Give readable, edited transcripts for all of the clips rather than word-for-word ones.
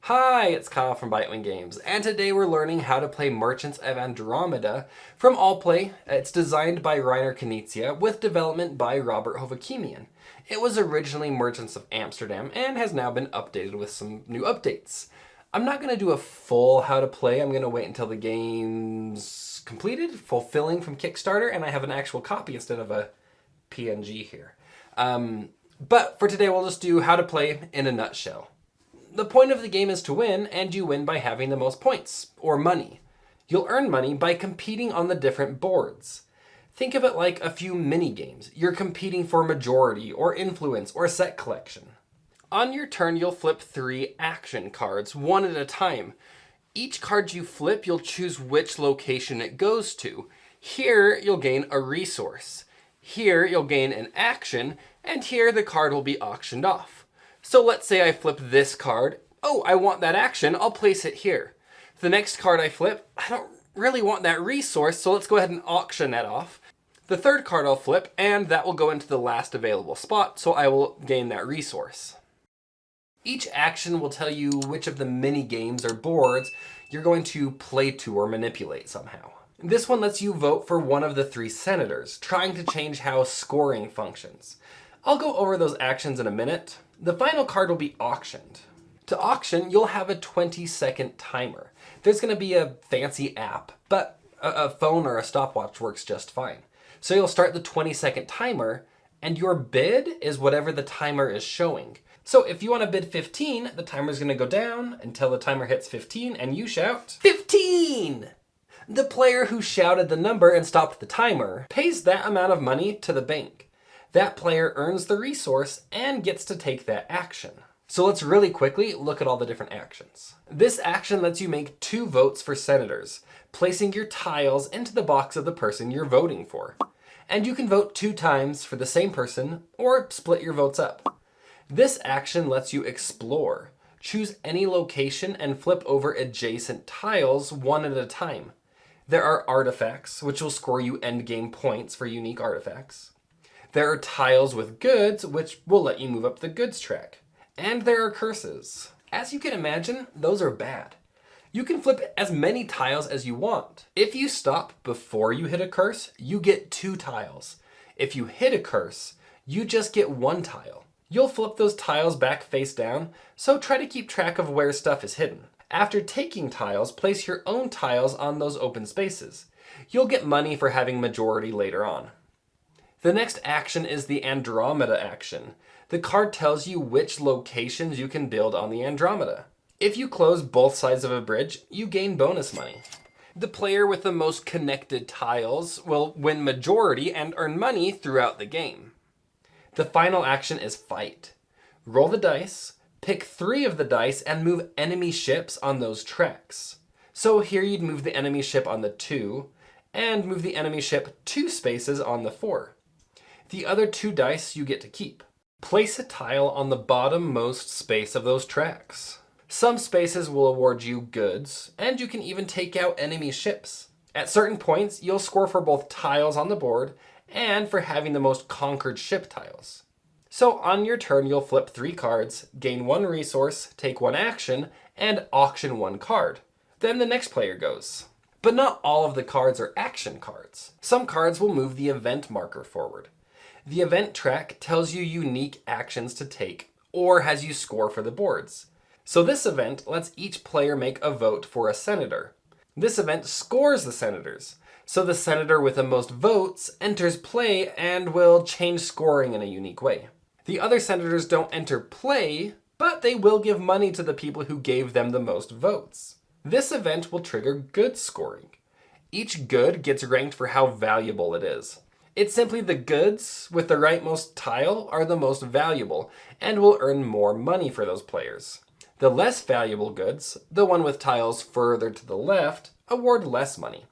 Hi, it's Kyle from Bitewing Games, and today we're learning how to play Merchants of Andromeda from Allplay. It's designed by Reiner Knizia with development by Robert Hovakimian. It was originally Merchants of Amsterdam and has now been updated with some new updates. I'm not going to do a full how to play. I'm going to wait until the game's completed, fulfilling from Kickstarter, and I have an actual copy instead of a PNG here. But for today, we'll just do how to play in a nutshell. The point of the game is to win, and you win by having the most points, or money. You'll earn money by competing on the different boards. Think of it like a few mini games. You're competing for majority, or influence, or set collection. On your turn, you'll flip 3 action cards, one at a time. Each card you flip, you'll choose which location it goes to. Here, you'll gain a resource. Here, you'll gain an action, and here the card will be auctioned off. So let's say I flip this card. Oh, I want that action. I'll place it here. The next card I flip, I don't really want that resource, so let's go ahead and auction that off. The third card I'll flip, and that will go into the last available spot, so I will gain that resource. Each action will tell you which of the mini games or boards you're going to play to or manipulate somehow. This one lets you vote for one of the 3 senators, trying to change how scoring functions. I'll go over those actions in a minute. The final card will be auctioned. To auction, you'll have a 20-second timer. There's going to be a fancy app, but a phone or a stopwatch works just fine. So you'll start the 20-second timer, and your bid is whatever the timer is showing. So if you want to bid 15, the timer's going to go down until the timer hits 15, and you shout, 15! The player who shouted the number and stopped the timer pays that amount of money to the bank. That player earns the resource and gets to take that action. So let's really quickly look at all the different actions. This action lets you make 2 votes for senators, placing your tiles into the box of the person you're voting for. And you can vote 2 times for the same person or split your votes up. This action lets you explore. Choose any location and flip over adjacent tiles one at a time. There are artifacts, which will score you endgame points for unique artifacts. There are tiles with goods, which will let you move up the goods track. And there are curses. As you can imagine, those are bad. You can flip as many tiles as you want. If you stop before you hit a curse, you get 2 tiles. If you hit a curse, you just get 1 tile. You'll flip those tiles back face down, so try to keep track of where stuff is hidden. After taking tiles, place your own tiles on those open spaces. You'll get money for having majority later on. The next action is the Andromeda action. The card tells you which locations you can build on the Andromeda. If you close both sides of a bridge, you gain bonus money. The player with the most connected tiles will win majority and earn money throughout the game. The final action is fight. Roll the dice, pick 3 of the dice, and move enemy ships on those tracks. So here you'd move the enemy ship on the 2, and move the enemy ship 2 spaces on the 4. The other 2 dice you get to keep. Place a tile on the bottom-most space of those tracks. Some spaces will award you goods, and you can even take out enemy ships. At certain points, you'll score for both tiles on the board and for having the most conquered ship tiles. So on your turn, you'll flip 3 cards, gain 1 resource, take 1 action, and auction 1 card. Then the next player goes. But not all of the cards are action cards. Some cards will move the event marker forward. The event track tells you unique actions to take, or has you score for the boards. So this event lets each player make a vote for a senator. This event scores the senators. So the senator with the most votes enters play and will change scoring in a unique way. The other senators don't enter play, but they will give money to the people who gave them the most votes. This event will trigger good scoring. Each good gets ranked for how valuable it is. It's simply the goods with the rightmost tile are the most valuable and will earn more money for those players. The less valuable goods, the one with tiles further to the left, award less money.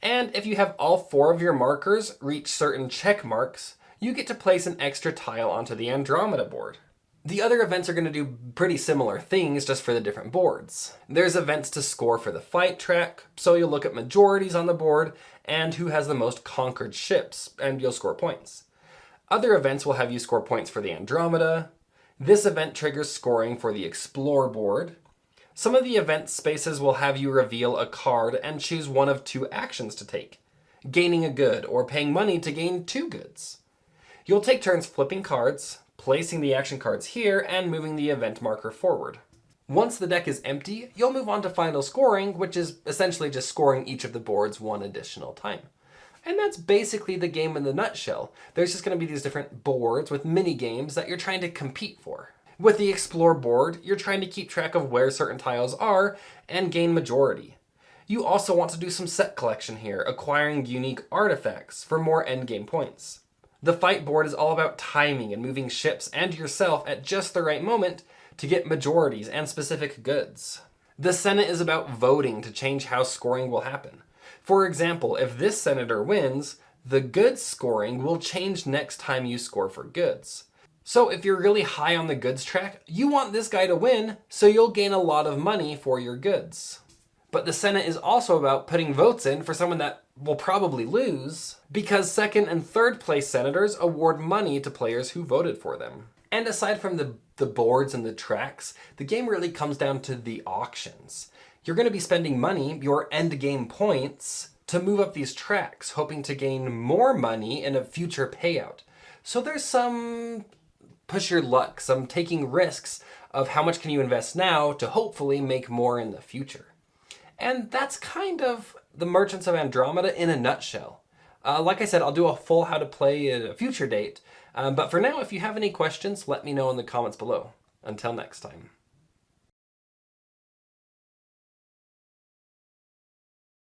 And if you have all 4 of your markers reach certain check marks, you get to place an extra tile onto the Andromeda board. The other events are going to do pretty similar things just for the different boards. There's events to score for the fight track, so you'll look at majorities on the board and who has the most conquered ships, and you'll score points. Other events will have you score points for the Andromeda. This event triggers scoring for the Explore board. Some of the event spaces will have you reveal a card and choose one of two actions to take: gaining a good or paying money to gain two goods. You'll take turns flipping cards, placing the action cards here, and moving the event marker forward. Once the deck is empty, you'll move on to final scoring, which is essentially just scoring each of the boards one additional time. And that's basically the game in the nutshell. There's just going to be these different boards with mini games that you're trying to compete for. With the Explore board, you're trying to keep track of where certain tiles are and gain majority. You also want to do some set collection here, acquiring unique artifacts for more endgame points. The Fight board is all about timing and moving ships and yourself at just the right moment to get majorities and specific goods. The Senate is about voting to change how scoring will happen. For example, if this senator wins, the goods scoring will change next time you score for goods. So if you're really high on the goods track, you want this guy to win, so you'll gain a lot of money for your goods. But the Senate is also about putting votes in for someone that will probably lose, because second and third place senators award money to players who voted for them. And aside from the boards and the tracks, the game really comes down to the auctions. You're going to be spending money, your end game points, to move up these tracks, hoping to gain more money in a future payout. So there's some push your luck, some taking risks of how much can you invest now to hopefully make more in the future. And that's kind of the Merchants of Andromeda in a nutshell. Like I said, I'll do a full how to play at a future date. But for now, if you have any questions, let me know in the comments below. Until next time.